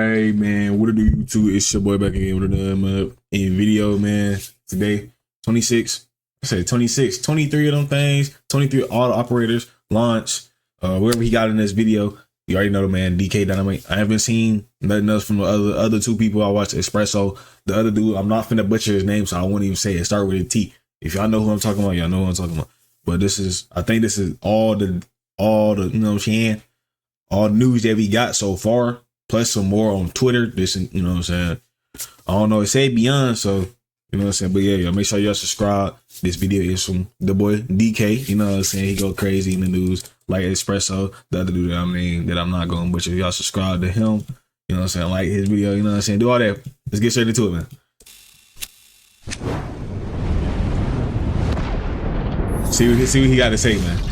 Hey man, what it do YouTube? It's your boy back again with another in video, man. Today, 26, I said 26, 23 of them things, 23 auto operators launch. Wherever he got in this video, you already know the man, DK Dynamite. I haven't seen nothing else from the other two people I watched, Espresso. The other dude, I'm not finna butcher his name, so I won't even say it. Start with a T. If y'all know who I'm talking about, y'all know who I'm talking about. But I think this is all the, you know what I'm saying? All the news that we got so far. Plus some more on Twitter. This, you know what I'm saying? I don't know. It say beyond, so you know what I'm saying. But yeah, make sure y'all subscribe. This video is from the boy DK. You know what I'm saying? He go crazy in the news like Espresso. The other dude that I'm not going to butcher. Y'all subscribe to him. You know what I'm saying? Like his video. You know what I'm saying? Do all that. Let's get straight into it, man. See what he got to say, man.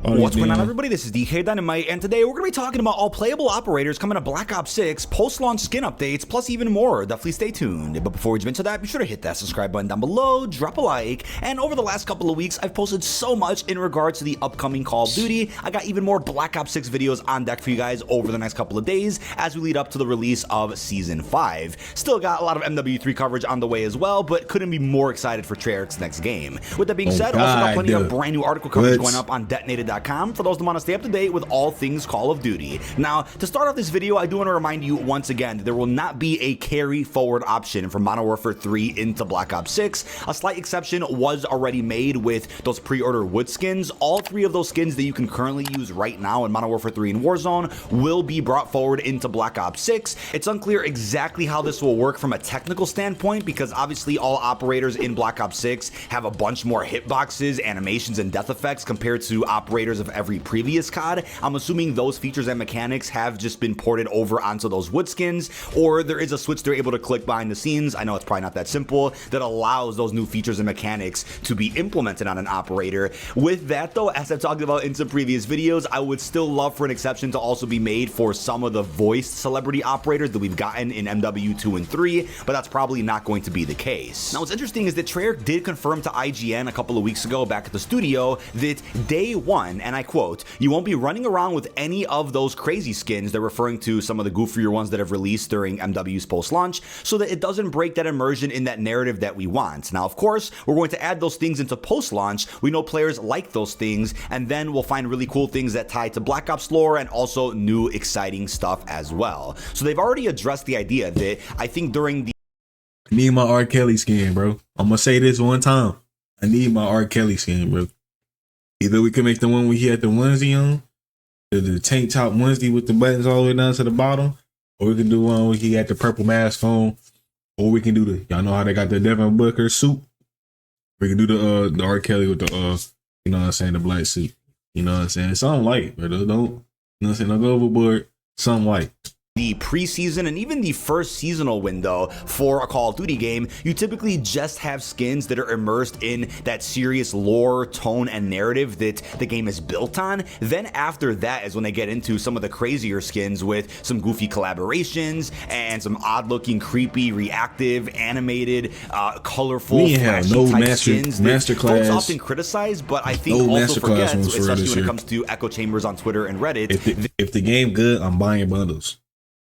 What's going on, everybody? This is DK Dynamite, and today we're going to be talking about all playable operators coming to Black Ops 6, post-launch skin updates, plus even more. Definitely stay tuned. But before we jump into that, be sure to hit that subscribe button down below, drop a like, and over the last couple of weeks, I've posted so much in regards to the upcoming Call of Duty. I got even more Black Ops 6 videos on deck for you guys over the next couple of days as we lead up to the release of Season 5. Still got a lot of MW3 coverage on the way as well, but couldn't be more excited for treyarch's next game. With that being said, also got plenty of brand new article coverage going up on detonated.com for those that want to stay up to date with all things Call of Duty. Now, to start off this video, I do want to remind you once again that there will not be a carry forward option from Modern Warfare 3 into Black Ops 6. A slight exception was already made with those pre-order wood skins. All three of those skins that you can currently use right now in Modern Warfare 3 and Warzone will be brought forward into Black Ops 6. It's unclear exactly how this will work from a technical standpoint because obviously all operators in Black Ops 6 have a bunch more hitboxes, animations, and death effects compared to operators of every previous COD. I'm assuming those features and mechanics have just been ported over onto those wood skins, or there is a switch they're able to click behind the scenes. I know it's probably not that simple, that allows those new features and mechanics to be implemented on an operator. With that though, as I've talked about in some previous videos, I would still love for an exception to also be made for some of the voiced celebrity operators that we've gotten in MW2 and 3, but that's probably not going to be the case. Now what's interesting is that Treyarch did confirm to IGN a couple of weeks ago back at the studio that day one, and I quote, "You won't be running around with any of those crazy skins," they're referring to some of the goofier ones that have released during MW's post-launch, "so that it doesn't break that immersion in that narrative that we want." Now, of course, we're going to add those things into post-launch. We know players like those things, and then we'll find really cool things that tie to Black Ops lore and also new exciting stuff as well. So they've already addressed the idea that I think during the I need my R. Kelly skin, bro. I'm gonna say this one time. I need my R. Kelly skin, bro. Either we can make the one where he had the onesie on, the tank top onesie with the buttons all the way down to the bottom, or we can do one where he had the purple mask on, or we can do y'all know how they got the Devin Booker suit. We can do the R. Kelly with the you know what I'm saying, the black suit. You know what I'm saying? Something light, bro. Don't, you know what I'm saying? Don't go overboard. Something light. The preseason and even the first seasonal window for a Call of Duty game, you typically just have skins that are immersed in that serious lore, tone, and narrative that the game is built on. Then after that is when they get into some of the crazier skins with some goofy collaborations and some odd-looking, creepy, reactive, animated, colorful, flashy type skins that folks often criticize, but I think also forget, especially when it comes to echo chambers on Twitter and Reddit. If the game good, I'm buying bundles.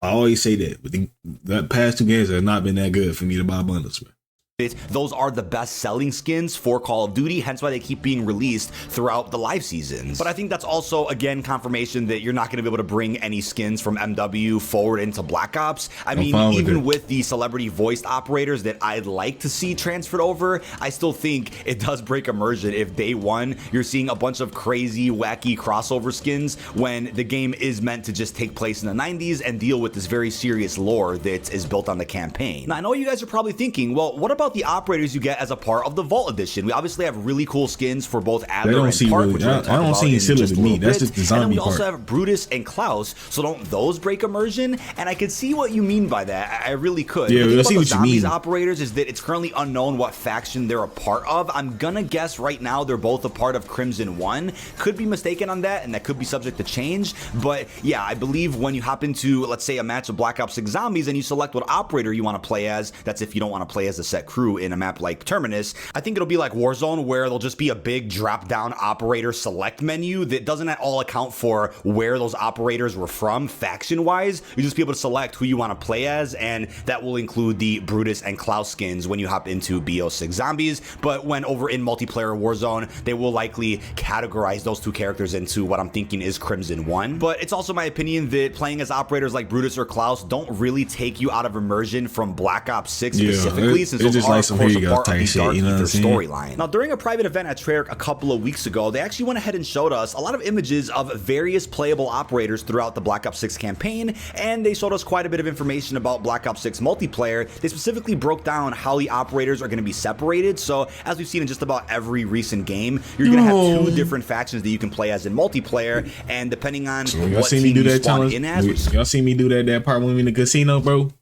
I always say that, but the past two games have not been that good for me to buy bundles, man. Those are the best selling skins for Call of Duty, hence why they keep being released throughout the live seasons. But I think that's also, again, confirmation that you're not going to be able to bring any skins from MW forward into Black Ops. I mean, even with the celebrity voiced operators that I'd like to see transferred over, I still think it does break immersion if day one you're seeing a bunch of crazy, wacky crossover skins when the game is meant to just take place in the 90s and deal with this very serious lore that is built on the campaign. Now, I know you guys are probably thinking, well, what about the operators you get as a part of the Vault Edition? We obviously have really cool skins for both Adler and Park, which I don't see silly to me. That's just the zombie part. And then we also have Brutus and Klaus, so don't those break immersion? And I could see what you mean by that. I really could. Yeah, the I see what you mean. Operators is that it's currently unknown what faction they're a part of. I'm gonna guess right now they're both a part of Crimson 1. Could be mistaken on that, and that could be subject to change. But yeah, I believe when you hop into, let's say, a match of Black Ops 6 Zombies and you select what operator you want to play as, that's if you don't want to play as a set crew crew in a map like Terminus. I think it'll be like Warzone, where there'll just be a big drop-down operator select menu that doesn't at all account for where those operators were from faction-wise. You'll just be able to select who you want to play as, and that will include the Brutus and Klaus skins when you hop into BO6 Zombies. But when over in multiplayer Warzone, they will likely categorize those two characters into what I'm thinking is Crimson 1. But it's also my opinion that playing as operators like Brutus or Klaus don't really take you out of immersion from Black Ops 6 specifically, since those are, of course, a part of the Dark Ether storyline. Now, during a private event at Treyarch a couple of weeks ago, they actually went ahead and showed us a lot of images of various playable operators throughout the Black Ops 6 campaign, and they showed us quite a bit of information about Black Ops 6 multiplayer. They specifically broke down how the operators are going to be separated. So, as we've seen in just about every recent game, you're going to have two different factions that you can play as in multiplayer, and depending on what team you spawn in as. Y'all see me do that part when we in the casino, bro?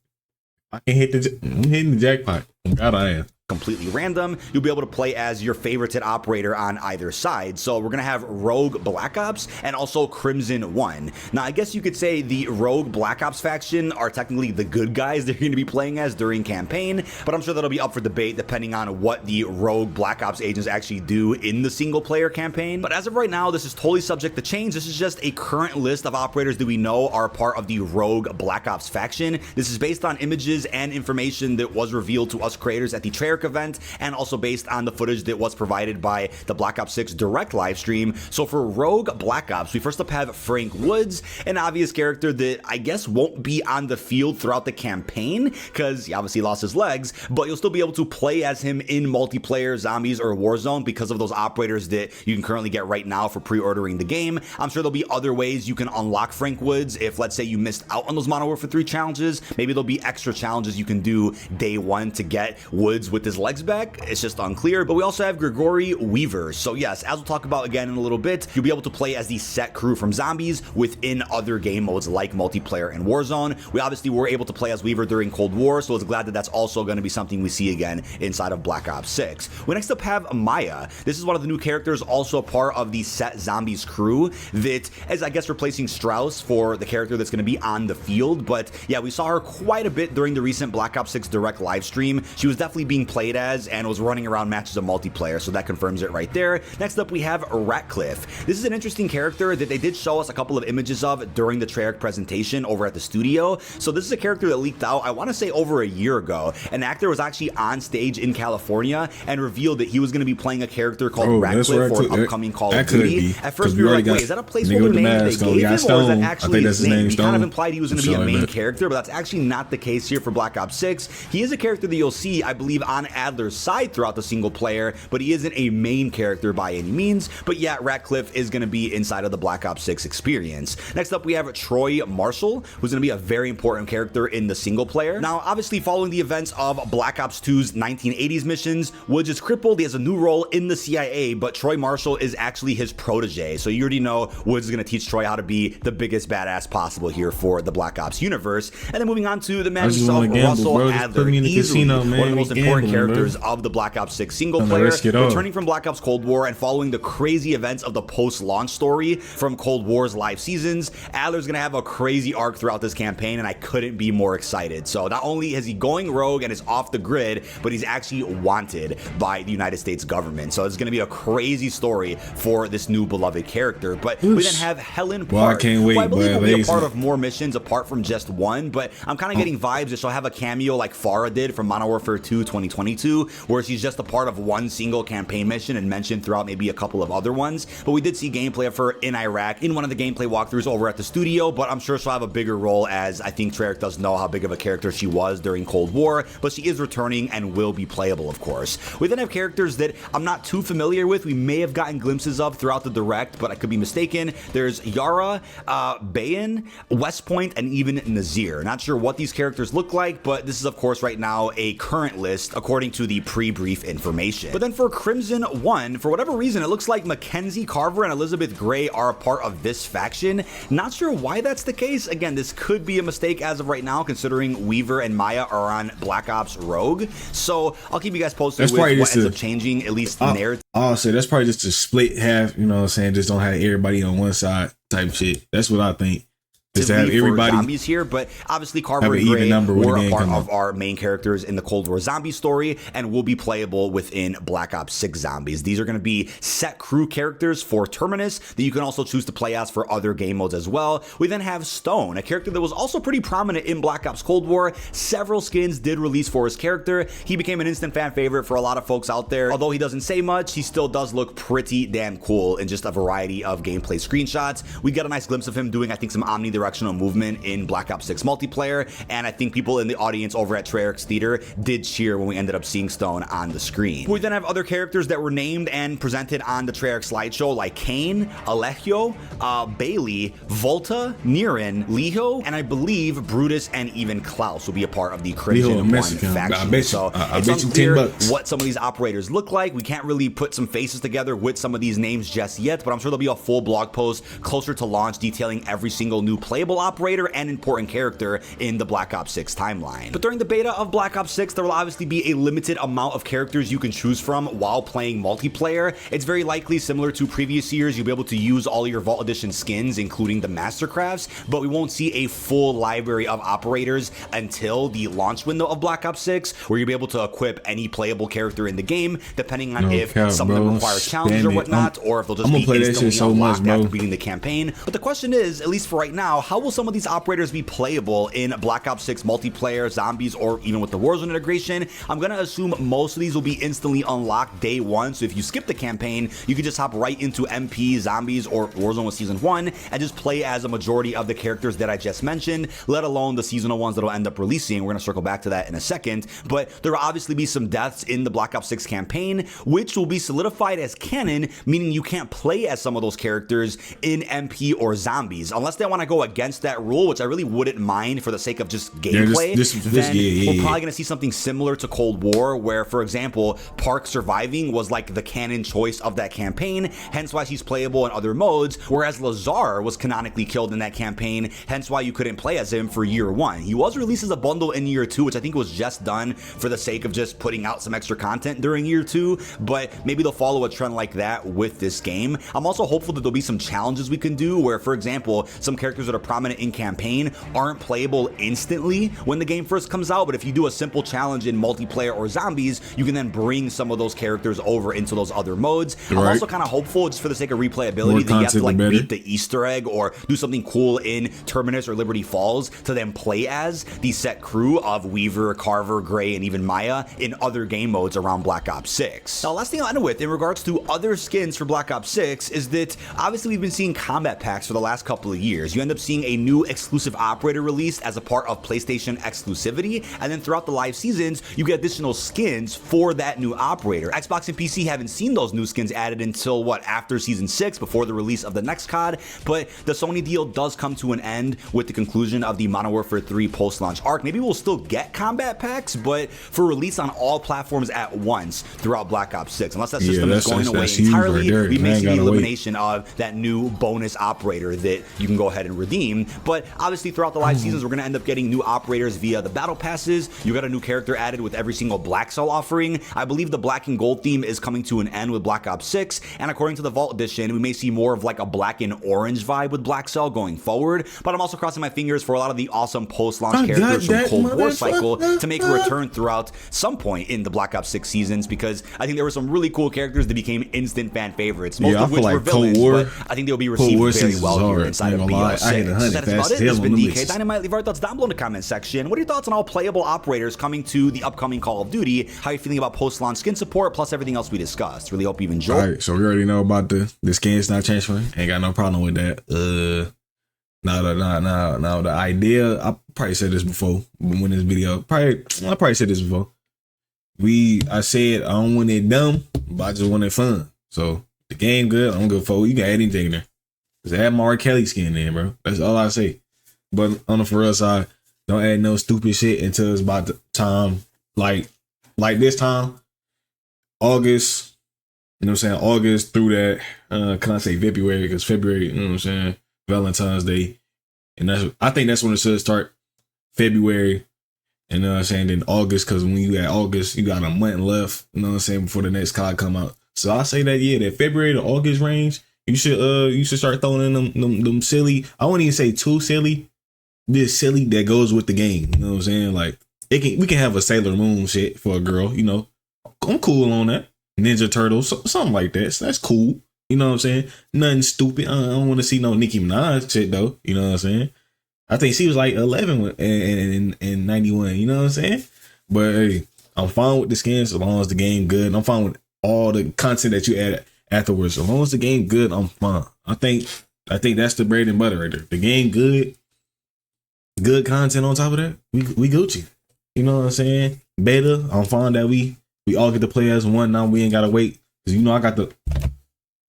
I can hit I'm hitting the jackpot. God, I am. Completely random. You'll be able to play as your favorited operator on either side. So we're going to have Rogue Black Ops and also Crimson 1. Now, I guess you could say the Rogue Black Ops faction are technically the good guys they're going to be playing as during campaign, but I'm sure that'll be up for debate depending on what the Rogue Black Ops agents actually do in the single player campaign. But as of right now, this is totally subject to change. This is just a current list of operators that we know are part of the Rogue Black Ops faction. This is based on images and information that was revealed to us creators at the Treyarch event, and also based on the footage that was provided by the Black Ops 6 direct live stream. So for Rogue Black Ops, we first up have Frank Woods, an obvious character that I guess won't be on the field throughout the campaign because he obviously lost his legs, but you'll still be able to play as him in multiplayer, Zombies, or Warzone because of those operators that you can currently get right now for pre-ordering the game. I'm sure there'll be other ways you can unlock Frank Woods if, let's say, you missed out on those Modern Warfare 3 challenges. Maybe there'll be extra challenges you can do day one to get Woods with his legs back. It's just unclear. But we also have Grigori Weaver. So yes, as we'll talk about again in a little bit, you'll be able to play as the set crew from Zombies within other game modes like multiplayer and Warzone. We obviously were able to play as Weaver during Cold War, so it's glad that that's also going to be something we see again inside of Black Ops 6. We next up have Maya. This is one of the new characters, also a part of the set Zombies crew that is, I guess, replacing Strauss for the character that's going to be on the field. But yeah, we saw her quite a bit during the recent Black Ops 6 direct live stream. She was definitely being played as and was running around matches of multiplayer, so that confirms it right there. Next up, we have Ratcliffe. This is an interesting character that they did show us a couple of images of during the Treyarch presentation over at the studio. So this is a character that leaked out, I want to say, over a year ago. An actor was actually on stage in California and revealed that he was going to be playing a character called Ratcliffe for an upcoming Call of Duty. At first, we were like, wait, is that a placeholder name that they gave him, or is that actually his name? He kind of implied he was going to be a main character, but that's actually not the case here for Black Ops 6. He is a character that you'll see, I believe, on Adler's side throughout the single player, but he isn't a main character by any means. But yeah, Ratcliffe is going to be inside of the Black Ops 6 experience. Next up, we have Troy Marshall, who's going to be a very important character in the single player. Now, obviously, following the events of Black Ops 2's 1980s missions, Woods is crippled. He has a new role in the CIA, but Troy Marshall is actually his protege. So you already know Woods is going to teach Troy how to be the biggest badass possible here for the Black Ops universe. And then moving on to the man himself, Russell Adler, easily one of the most important characters of the Black Ops 6 single player, returning from Black Ops Cold War and following the crazy events of the post-launch story from Cold War's live seasons. Adler's going to have a crazy arc throughout this campaign, and I couldn't be more excited. So not only is he going rogue and is off the grid, but he's actually wanted by the United States government. So it's going to be a crazy story for this new beloved character. But we then have Helen Park, well, I can't wait, who I believe will be a part of more missions apart from just one, but I'm kind of getting vibes that she'll have a cameo like Farah did from Modern Warfare 2 2022, where she's just a part of one single campaign mission and mentioned throughout maybe a couple of other ones. But we did see gameplay of her in Iraq in one of the gameplay walkthroughs over at the studio, but I'm sure she'll have a bigger role, as I think Treyarch does know how big of a character she was during Cold War, but she is returning and will be playable, of course. We then have characters that I'm not too familiar with. We may have gotten glimpses of throughout the direct, but I could be mistaken. There's Yara, Bayan, West Point, and even Nazir. Not sure what these characters look like, but this is, of course, right now a current list according to the pre-brief information. But then for Crimson 1, for whatever reason, it looks like Mackenzie Carver and Elizabeth Gray are a part of this faction. Not sure why that's the case. Again, this could be a mistake as of right now, considering Weaver and Maya are on Black Ops Rogue. So I'll keep you guys posted with what ends up changing, at least the narrative. I'll say that's probably just a split half, you know what I'm saying? Just don't have everybody on one side type shit. That's what I think. Just to have for everybody zombies here, but obviously Carver have an and even Gray number when were the a game part come of out. our main characters in the Cold War zombie story and will be playable within Black Ops 6 zombies. These are going to be set crew characters for Terminus that you can also choose to play as for other game modes as well. We then have Stone, a character that was also pretty prominent in Black Ops Cold War. Several skins did release for his character. He became an instant fan favorite for a lot of folks out there. Although he doesn't say much, he still does look pretty damn cool in just a variety of gameplay screenshots. We got a nice glimpse of him doing, I think, some omnidirectional movement in Black Ops 6 multiplayer, and I think people in the audience over at Treyarch's Theater did cheer when we ended up seeing Stone on the screen. We then have other characters that were named and presented on the Treyarch slideshow, like Kane, Alejio, Bailey, Volta, Niren, Liho, and I believe Brutus and even Klaus will be a part of the Crimson One faction. So it's unclear what some of these operators look like. We can't really put some faces together with some of these names just yet, but I'm sure there'll be a full blog post closer to launch detailing every single new playable operator and important character in the Black Ops 6 timeline. But during the beta of Black Ops 6, there will obviously be a limited amount of characters you can choose from while playing multiplayer. It's very likely similar to previous years. You'll be able to use all your Vault Edition skins, including the Mastercrafts, but we won't see a full library of operators until the launch window of Black Ops 6, where you'll be able to equip any playable character in the game, depending on if some of them require challenges or whatnot, or if they'll just be instantly unlocked after beating the campaign. But the question is, at least for right now, how will some of these operators be playable in Black Ops 6 multiplayer, zombies, or even with the Warzone integration? I'm gonna assume most of these will be instantly unlocked day one, so if you skip the campaign, you can just hop right into MP, zombies, or Warzone with Season 1 and just play as a majority of the characters that I just mentioned, let alone the seasonal ones that'll end up releasing. We're gonna circle back to that in a second, but there will obviously be some deaths in the Black Ops 6 campaign, which will be solidified as canon, meaning you can't play as some of those characters in MP or zombies, unless they want to go against that rule, which I really wouldn't mind for the sake of just gameplay. We're probably going to see something similar to Cold War, where, for example, Park surviving was like the canon choice of that campaign, hence why she's playable in other modes, whereas Lazar was canonically killed in that campaign, hence why you couldn't play as him for year one. He was released as a bundle in year two, which I think was just done for the sake of just putting out some extra content during year two, but maybe they'll follow a trend like that with this game. I'm also hopeful that there'll be some challenges we can do where, for example, some characters that are prominent in campaign aren't playable instantly when the game first comes out, but if you do a simple challenge in multiplayer or zombies, you can then bring some of those characters over into those other modes. I'm also kind of hopeful, just for the sake of replayability, that you have to like beat the Easter egg or do something cool in Terminus or Liberty Falls to then play as the set crew of Weaver, Carver, Gray, and even Maya in other game modes around Black Ops 6. Now, last thing I'll end with in regards to other skins for Black Ops 6 is that obviously we've been seeing combat packs for the last couple of years. You end up seeing a new exclusive operator released as a part of PlayStation exclusivity, and then throughout the live seasons, you get additional skins for that new operator. Xbox and PC haven't seen those new skins added until, what, after Season 6, before the release of the next COD, but the Sony deal does come to an end with the conclusion of the Modern Warfare 3 post-launch arc. Maybe we'll still get combat packs, but for release on all platforms at once throughout Black Ops 6, unless that system is going away entirely, we may see the elimination of that new bonus operator that you can go ahead and redeem. But obviously throughout the live seasons, we're going to end up getting new operators via the battle passes. You got a new character added with every single Black Cell offering. I believe the black and gold theme is coming to an end with Black Ops 6, and according to the Vault Edition, we may see more of like a black and orange vibe with Black Cell going forward. But I'm also crossing my fingers for a lot of the awesome post-launch characters from Cold War cycle to make a return throughout some point in the Black Ops 6 seasons, because I think there were some really cool characters that became instant fan favorites, most of which were villains, but I think they'll be received very well here inside of BO6. That's about it. This has been DK Dynamite. Leave our thoughts down below in the comment section. What are your thoughts on all playable operators coming to the upcoming Call of Duty? How are you feeling about post-launch skin support, plus everything else we discussed? Really hope you've enjoyed. All right, so we already know about the skins not transferring. Ain't got no problem with that. Now the idea, I probably said this before when this video, I probably said this before. I said I don't want it dumb, but I just want it fun. So the game good, I don't give a fuck. You can add anything in there. Just add Mark Kelly skin in, bro. That's all I say. But on the for us side, don't add no stupid shit until it's about the time, like this time, August. You know what I'm saying? August through that. Can I say February? Because February, you know what I'm saying? Valentine's Day, and I think that's when it should start. February. You know what I'm saying? Then August, because when you at August, you got a month left, you know what I'm saying, before the next COD come out. So I say that, yeah, that February to August range You should start throwing in them silly. I wouldn't even say too silly. This silly that goes with the game. You know what I'm saying? Like we can have a Sailor Moon shit for a girl. You know, I'm cool on that. Ninja Turtles, something like that. So that's cool. You know what I'm saying? Nothing stupid. I don't want to see no Nicki Minaj shit though. You know what I'm saying? I think she was like 11 in 91. You know what I'm saying? But hey, I'm fine with the skins as long as the game good. And I'm fine with all the content that you add afterwards. As long as the game good, I'm fine. I think that's the bread and butter right there. The game good content on top of that. We Gucci. You know what I'm saying? Beta, I'm fine that we all get to play as one. Now we ain't gotta wait. Cause you know I got the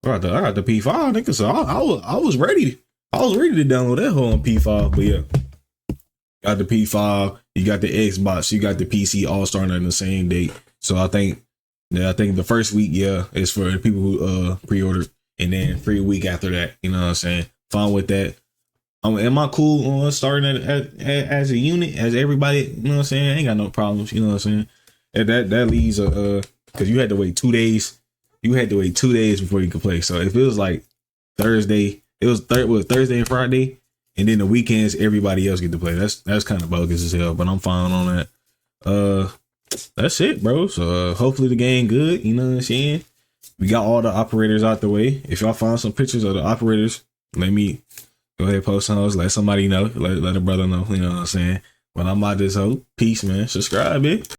P5, nigga. So I was ready. I was ready to download that whole on P5. But yeah, got the P5. You got the Xbox. You got the PC all starting on the same date. So I think the first week, is for the people who pre-ordered, and then free week after that. You know what I'm saying? Fine with that. Am I cool on starting as a unit, as everybody? You know what I'm saying? I ain't got no problems. You know what I'm saying? That leaves because you had to wait 2 days. You had to wait 2 days before you could play. So if it was like Thursday, it was Thursday and Friday, and then the weekends everybody else get to play. That's kind of bogus as hell, but I'm fine on that. That's it, bro. So hopefully the game good. You know what I'm saying? We got all the operators out the way. If y'all find some pictures of the operators, let me go ahead, post those. Let somebody know. Let a brother know. You know what I'm saying? But I'm out this hoe. Peace, man. Subscribe, bitch.